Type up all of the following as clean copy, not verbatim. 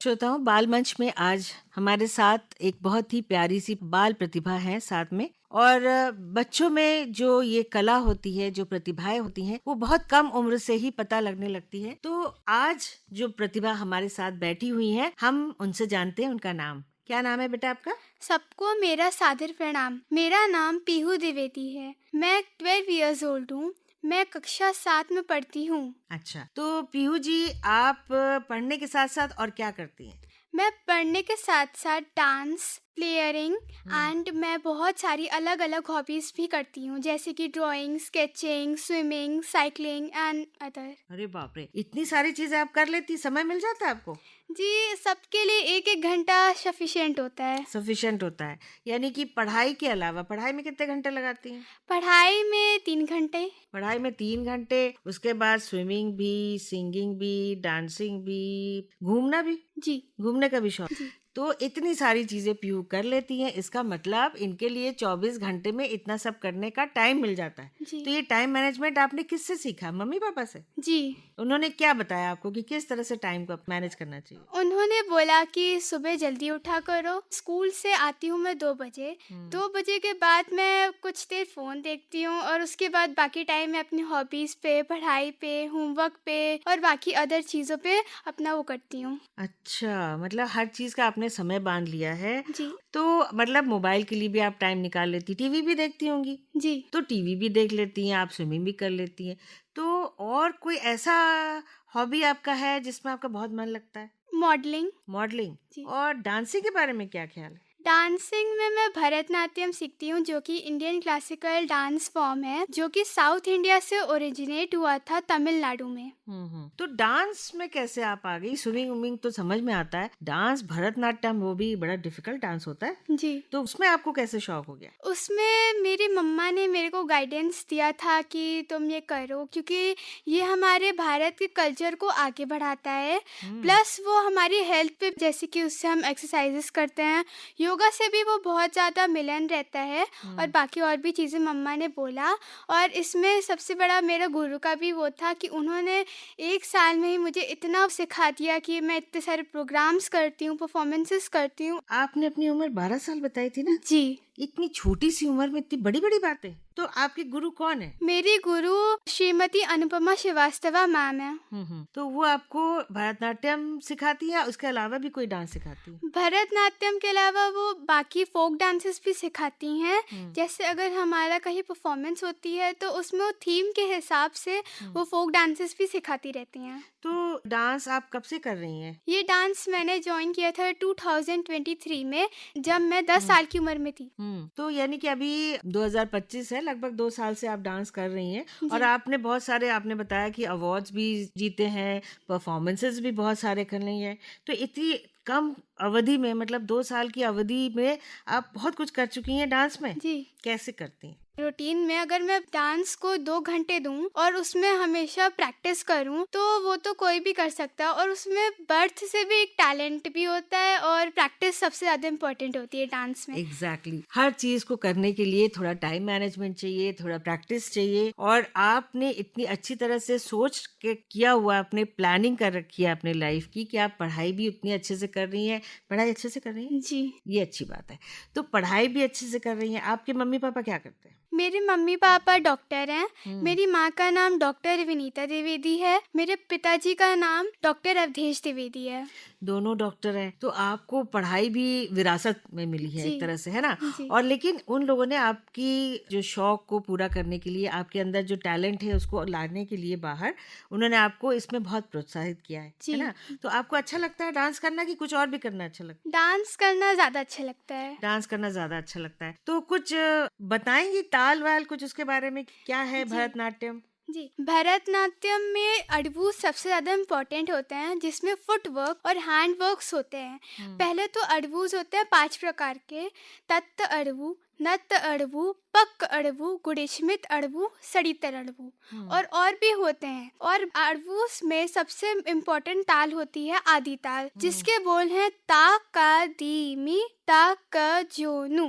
श्रोताओं, बाल मंच में आज हमारे साथ एक बहुत ही प्यारी सी बाल प्रतिभा है साथ में। और बच्चों में जो ये कला होती है, जो प्रतिभाएं होती हैं, वो बहुत कम उम्र से ही पता लगने लगती है। तो आज जो प्रतिभा हमारे साथ बैठी हुई है, हम उनसे जानते हैं उनका नाम। क्या नाम है बेटा आपका? सबको मेरा सादर प्रणाम। मेरा नाम पीहू द्विवेदी है। मैं 12 इयर्स ओल्ड हूँ। मैं कक्षा 7 में पढ़ती हूँ। अच्छा, तो पीहू जी, आप पढ़ने के साथ साथ और क्या करती हैं? मैं पढ़ने के साथ साथ डांस, प्लेयरिंग एंड मैं बहुत सारी अलग अलग हॉबीज भी करती हूँ, जैसे कि drawing, sketching, swimming, cycling and other. अरे बाप रे, इतनी सारी चीजें आप कर लेती, समय मिल जाता है आपको? जी, सबके लिए एक एक घंटा सफिशिएंट होता है। सफिशिएंट होता है। यानी कि पढ़ाई के अलावा, पढ़ाई में कितने घंटे लगाती हैं? पढ़ाई में 3 घंटे। पढ़ाई में 3 घंटे, उसके बाद स्विमिंग भी, सिंगिंग भी, डांसिंग भी, घूमना भी। जी घूमने का भी शौक। जी तो इतनी सारी चीजें पीयू कर लेती हैं, इसका मतलब इनके लिए 24 घंटे में इतना सब करने का टाइम मिल जाता है। जी तो ये टाइम मैनेजमेंट आपने किससे सीखा? मम्मी पापा से? जी उन्होंने क्या बताया आपको कि किस तरह से टाइम को मैनेज करना चाहिए? उन्होंने बोला कि सुबह जल्दी उठा करो। स्कूल से आती हूँ मैं 2 बजे। 2 बजे के बाद मैं कुछ देर फ़ोन देखती हूँ और उसके बाद बाकी टाइम मैं अपनी हॉबीज़ पे, पढ़ाई पे, होमवर्क पे और बाकी अदर चीज़ों पे अपना वो करती हूँ। अच्छा, मतलब हर चीज का आपने समय बांध लिया है। जी तो मतलब मोबाइल के लिए भी आप टाइम निकाल लेती, टीवी भी देखती होंगी? जी तो टीवी भी देख लेती हैं आप, स्विमिंग भी कर लेती हैं। तो और कोई ऐसा हॉबी आपका है जिसमें आपका बहुत मन लगता है? मॉडलिंग। मॉडलिंग। जी और डांसिंग के बारे में क्या ख्याल है? डांसिंग में मैं भरतनाट्यम सीखती हूँ, जो कि इंडियन क्लासिकल डांस फॉर्म है, जो कि साउथ इंडिया से ओरिजिनेट हुआ था तमिलनाडु में। तो डांस में कैसे आप आ गई? स्विमिंग उमिंग तो समझ में आता है, डांस भरतनाट्यम वो भी बड़ा डिफिकल्ट डांस होता है। जी तो उसमें आपको कैसे शौक हो गया? उसमें मेरी मम्मा ने मेरे को गाइडेंस दिया था कि तुम ये करो, क्योंकि ये हमारे भारत के कल्चर को आगे बढ़ाता है। प्लस वो हमारी हेल्थ पे, जैसे कि उससे हम एक्सरसाइजेस करते हैं, योगा से भी वो बहुत ज़्यादा मिलन रहता है और बाकी और भी चीज़ें मम्मा ने बोला। और इसमें सबसे बड़ा मेरा गुरु का भी वो था कि उन्होंने 1 साल में ही मुझे इतना सिखा दिया कि मैं इतने सारे प्रोग्राम्स करती हूँ, परफॉर्मेंसेस करती हूँ। आपने अपनी उम्र 12 साल बताई थी ना? जी इतनी छोटी सी उम्र में इतनी बड़ी बड़ी बातें। तो आपके गुरु कौन है? मेरी गुरु श्रीमती अनुपमा श्रीवास्तवा मैम है। तो वो आपको भरतनाट्यम सिखाती है या उसके अलावा भी कोई डांस सिखाती है? भरतनाट्यम के अलावा वो बाकी फोक डांसेस भी सिखाती हैं। जैसे अगर हमारा कहीं परफॉर्मेंस होती है तो उसमें वो थीम के हिसाब से वो फोक डांसेस भी सिखाती रहती हैं। तो डांस आप कब से कर रही हैं? ये डांस मैंने ज्वाइन किया था 2023 में, जब मैं 10 साल की उम्र में थी। तो यानी कि अभी 2025 है, लगभग 2 साल से आप डांस कर रही हैं। और जी आपने बहुत सारे, आपने बताया कि अवार्ड्स भी जीते हैं, परफॉर्मेंसेस भी बहुत सारे कर रही हैं। तो इतनी कम अवधि में, मतलब 2 साल की अवधि में आप बहुत कुछ कर चुकी हैं डांस में। जी कैसे करती हैं? रूटीन में अगर मैं डांस को 2 घंटे दूं और उसमें हमेशा प्रैक्टिस करूं तो वो तो कोई भी कर सकता है। और उसमें बर्थ से भी एक टैलेंट भी होता है और प्रैक्टिस सबसे ज़्यादा इम्पोर्टेंट होती है डांस में। एग्जैक्टली हर चीज को करने के लिए थोड़ा टाइम मैनेजमेंट चाहिए, थोड़ा प्रैक्टिस चाहिए। और आपने इतनी अच्छी तरह से सोच के किया हुआ, आपने प्लानिंग कर रखी है अपने लाइफ की कि आप पढ़ाई भी उतनी अच्छे से कर रही हैं। पढ़ाई अच्छे से कर रही हैं, जी ये अच्छी बात है। तो पढ़ाई भी अच्छे से कर रही हैं। आपके मम्मी पापा क्या करते हैं? मेरे मम्मी पापा डॉक्टर हैं। मेरी माँ का नाम डॉक्टर विनीता द्विवेदी है। मेरे पिताजी का नाम डॉक्टर अवधेश द्विवेदी है। दोनों डॉक्टर हैं, तो आपको पढ़ाई भी विरासत में मिली है जी एक तरह से, है ना? जी और लेकिन उन लोगों ने आपकी जो शौक को पूरा करने के लिए, आपके अंदर जो टैलेंट है उसको लाने के लिए बाहर, उन्होंने आपको इसमें बहुत प्रोत्साहित किया है जी ना? तो आपको अच्छा लगता है डांस करना कि कुछ और भी करना अच्छा लगता है? डांस करना ज़्यादा अच्छा लगता है। डांस करना ज्यादा अच्छा लगता है। तो कुछ बताएंगी ताल वाल कुछ उसके बारे में, क्या है जी भरतनाट्यम? जी भरतनाट्यम में अड़बू सबसे ज़्यादा इम्पोर्टेंट होते हैं, जिसमें फुटवर्क और हैंड वर्क्स होते हैं। पहले तो अड़बूज होते हैं 5 प्रकार के: तत्त अड़बू, नत अड़बू, पक अड़बू, गुड़ेशमित अड़बू, सड़ीतर अड़बू और भी होते हैं। और अड़बू में सबसे इम्पोर्टेंट ताल होती है आदि ताल, जिसके बोल हैं ता का दी मी ता क जो नु।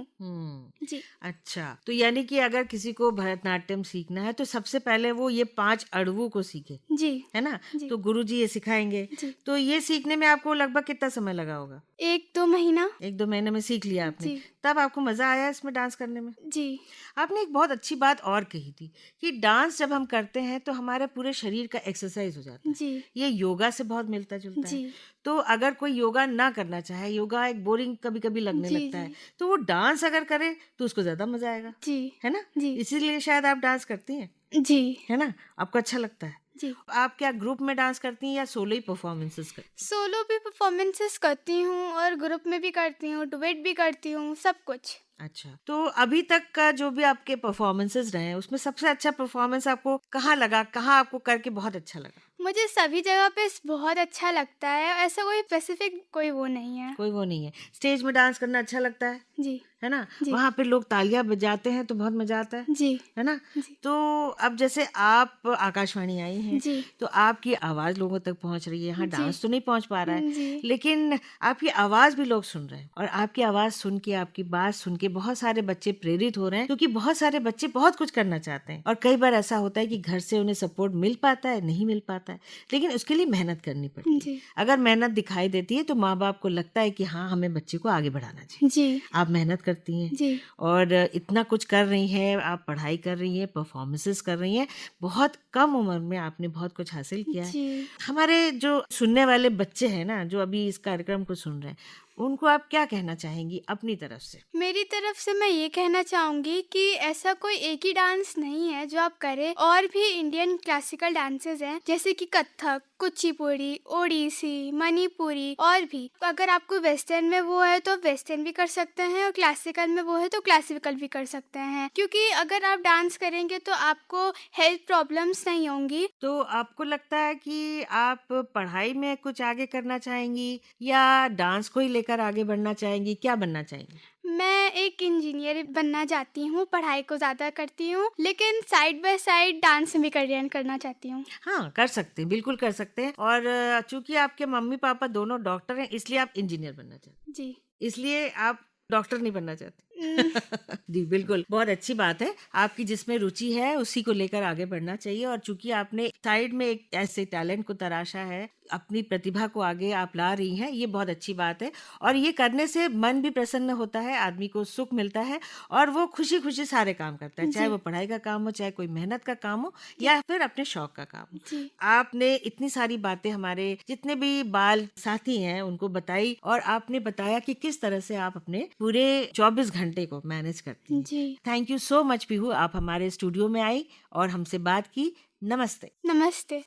जी अच्छा, तो यानी कि अगर किसी को भरतनाट्यम सीखना है तो सबसे पहले वो ये 5 अड़बू को सीखे, जी है ना? जी। तो गुरुजी ये सिखाएंगे। जी। तो ये सीखने में आपको लगभग कितना समय लगा होगा? 1-2 महीना। 1-2 महीने में सीख लिया आपने। जी तब आपको मजा आया इसमें डांस करने में? जी आपने एक बहुत अच्छी बात और कही थी कि डांस जब हम करते हैं तो हमारे पूरे शरीर का एक्सरसाइज हो जाता है। जी ये योगा से बहुत मिलता जुलता है। जी तो अगर कोई योगा ना करना चाहे, योगा एक बोरिंग कभी कभी लगने जी लगता है, जी तो वो डांस अगर करे तो उसको ज्यादा मजा आएगा, जी है ना? जी इसीलिए शायद आप डांस करती हैं, जी है ना? आपको अच्छा लगता है। जी। आप क्या ग्रुप में डांस करती हैं या सोलो ही परफॉर्मेंसेस करती हैं? सोलो भी परफॉर्मेंसेस करती हूँ और ग्रुप में भी करती हूँ, डुएट भी करती हूँ, सब कुछ। अच्छा, तो अभी तक का जो भी आपके परफॉर्मेंसेस रहे हैं उसमें सबसे अच्छा परफॉर्मेंस आपको कहाँ लगा, कहाँ आपको करके बहुत अच्छा लगा? मुझे सभी जगह पे बहुत अच्छा लगता है, ऐसा कोई स्पेसिफिक कोई वो नहीं है। कोई वो नहीं है। स्टेज में डांस करना अच्छा लगता जी है ना? जी वहाँ पे लोग तालियां बजाते हैं तो बहुत मजा आता जी है ना? जी तो अब जैसे आप आकाशवाणी आई हैं जी तो आपकी आवाज लोगों तक पहुंच रही है। यहाँ जी डांस तो नहीं पहुंच पा रहा है, जी लेकिन आपकी आवाज भी लोग सुन रहे हैं और आपकी आवाज सुन के, आपकी बात सुन के बहुत सारे बच्चे प्रेरित हो रहे हैं, क्योंकि बहुत सारे बच्चे बहुत कुछ करना चाहते हैं और कई बार ऐसा होता है कि घर से उन्हें सपोर्ट मिल पाता है, नहीं मिल पाता है, लेकिन उसके लिए मेहनत करनी पड़ती है। जी अगर मेहनत दिखाई देती है तो माँ बाप को लगता है कि हाँ, हमें बच्चे को आगे बढ़ाना चाहिए। जी आप मेहनत करती हैं जी और इतना कुछ कर रही हैं, आप पढ़ाई कर रही हैं, परफॉर्मेंसेस कर रही हैं, बहुत कम उम्र में आपने बहुत कुछ हासिल किया है। जी हमारे जो सुनने वाले बच्चे हैं ना, जो अभी इस कार्यक्रम को सुन रहे हैं, उनको आप क्या कहना चाहेंगी अपनी तरफ से? मेरी तरफ से मैं ये कहना चाहूँगी कि ऐसा कोई एक ही डांस नहीं है जो आप करें, और भी इंडियन क्लासिकल डांसेस हैं जैसे कि कथक, कुचिपुड़ी, ओडिसी, मणिपुरी और भी। अगर आपको वेस्टर्न में वो है तो वेस्टर्न भी कर सकते हैं और क्लासिकल में वो है तो क्लासिकल भी कर सकते हैं, क्योंकि अगर आप डांस करेंगे तो आपको हेल्थ प्रॉब्लम्स नहीं होंगी। तो आपको लगता है कि आप पढ़ाई में कुछ आगे करना चाहेंगी या डांस को ही लेकर आगे बढ़ना चाहेंगी? क्या बनना चाहेंगी? मैं एक इंजीनियर बनना चाहती हूँ, पढ़ाई को ज़्यादा करती हूँ, लेकिन साइड बाय साइड डांस में भी करियर करना चाहती हूँ। हाँ, कर सकते हैं, बिल्कुल कर सकते हैं। और चूंकि आपके मम्मी पापा दोनों डॉक्टर हैं, इसलिए आप इंजीनियर बनना चाहते हैं, जी इसलिए आप डॉक्टर नहीं बनना चाहते। न- जी बिल्कुल, बहुत अच्छी बात है। आपकी जिसमें रुचि है उसी को लेकर आगे बढ़ना चाहिए, और चूंकि आपने साइड में एक ऐसे टैलेंट को तराशा है, अपनी प्रतिभा को आगे आप ला रही हैं, ये बहुत अच्छी बात है। और ये करने से मन भी प्रसन्न होता है, आदमी को सुख मिलता है और वो खुशी खुशी सारे काम करता है, चाहे जी वो पढ़ाई का काम हो, चाहे कोई मेहनत का काम हो या फिर अपने शौक का काम हो। जी आपने इतनी सारी बातें हमारे जितने भी बाल साथी हैं उनको बताई, और आपने बताया कि किस तरह से आप अपने पूरे 24 घंटे को मैनेज करती हैं। जी thank you so much Pihu, आप हमारे स्टूडियो में आई और हमसे बात की। नमस्ते। नमस्ते।